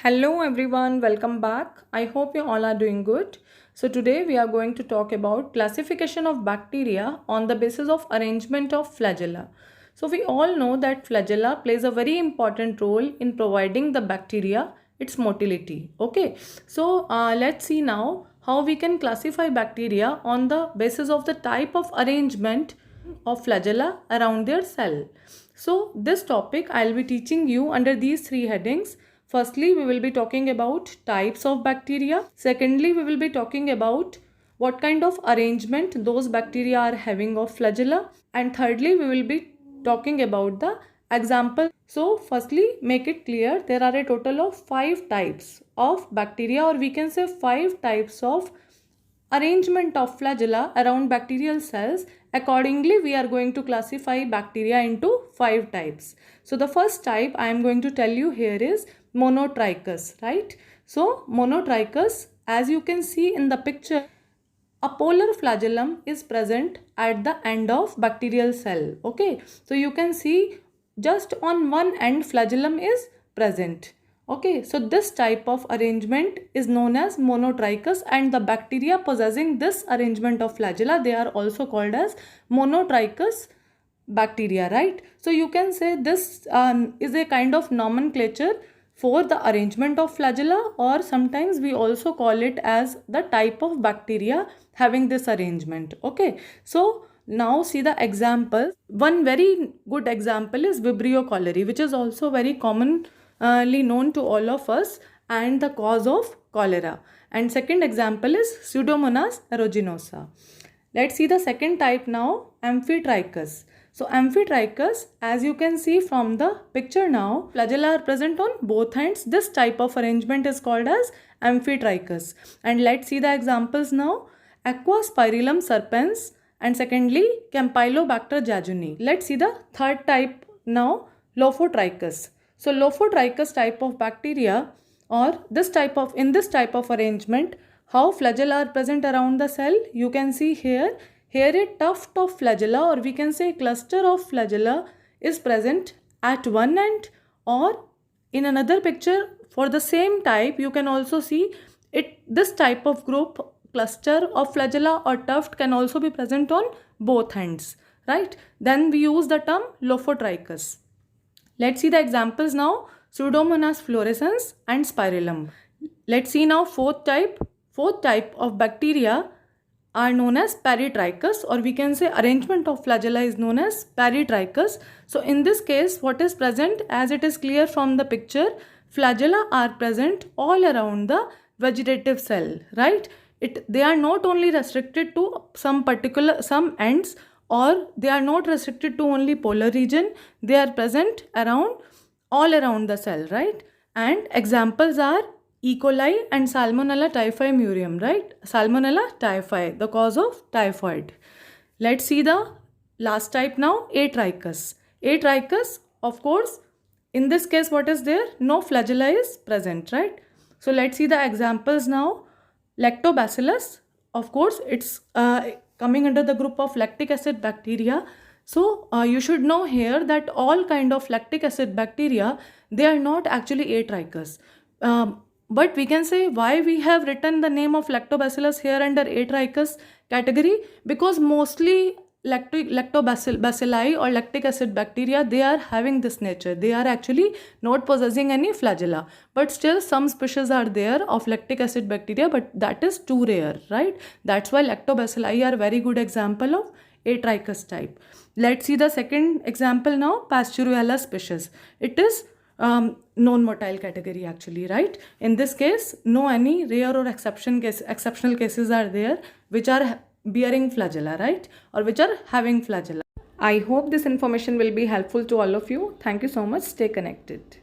Hello everyone, welcome back. I hope you all are doing good. So today we are going to talk about classification of bacteria on the basis of arrangement of flagella. So we all know that flagella plays a very important role in providing the bacteria its motility. Okay, so let's see now how we can classify bacteria on the basis of the type of arrangement of flagella around their cell. So this topic I'll be teaching you under these three headings. Firstly, we will be talking about types of bacteria. Secondly, we will be talking about what kind of arrangement those bacteria are having of flagella. And thirdly, we will be talking about the example. So firstly, make it clear there are a total of 5 types of bacteria, or we can say 5 types of arrangement of flagella around bacterial cells. Accordingly, we are going to classify bacteria into 5 types. So the first type I am going to tell you here is monotrichous, right? So monotrichous, as you can see in the picture, a polar flagellum is present at the end of bacterial cell. Okay, so you can see just on one end flagellum is present. Okay, so this type of arrangement is known as monotrichous, and the bacteria possessing this arrangement of flagella, they are also called as monotrichous bacteria, right? So you can say this is a kind of nomenclature for the arrangement of flagella, or sometimes we also call it as the type of bacteria having this arrangement. Okay, so now see the example. One very good example is Vibrio cholerae, which is also very commonly known to all of us and the cause of cholera. And second example is Pseudomonas aeruginosa. Let's see the second type now, Amphitrichus. So Amphitrichus, as you can see from the picture now, flagella are present on both ends. This type of arrangement is called as Amphitrichus. And let's see the examples now. Aquaspirillum serpens, and secondly Campylobacter jejuni. Let's see the third type now, Lophotrichus. So Lophotrichus type of bacteria, or in this type of arrangement, how flagella are present around the cell, you can see here a tuft of flagella, or we can say cluster of flagella is present at one end, or in another picture for the same type you can also see it. This type of group, cluster of flagella or tuft, can also be present on both ends, right? Then we use the term Lophotrichus. Let's see the examples now, Pseudomonas fluorescens and spirillum. Let's see now fourth type. Fourth type of bacteria are known as Peritrichus, or we can say arrangement of flagella is known as Peritrichus. So in this case, what is present, as it is clear from the picture, flagella are present all around the vegetative cell, right? They are not only restricted to some ends, or they are not restricted to only polar region. They are present all around the cell, right? And examples are E. coli and Salmonella typhi murium, right? Salmonella typhi, the cause of typhoid. Let's see the last type now, Atrichus. Atrichus, of course, in this case, what is there? No flagella is present, right? So let's see the examples now. Lactobacillus, of course, it's coming under the group of lactic acid bacteria. So you should know here that all kind of lactic acid bacteria, they are not actually Atrichus. But we can say why we have written the name of Lactobacillus here under Atrichus category, because mostly lactobacilli or lactic acid bacteria, they are having this nature. They are actually not possessing any flagella, but still some species are there of lactic acid bacteria, but that is too rare, right? That's why lactobacilli are very good example of Atrichus type. Let's see the second example now, Pasteurella species. It is non-motile category actually, right? In this case, no any rare or exceptional cases are there which are bearing flagella, right? Or which are having flagella. I hope this information will be helpful to all of you. Thank you so much. Stay connected.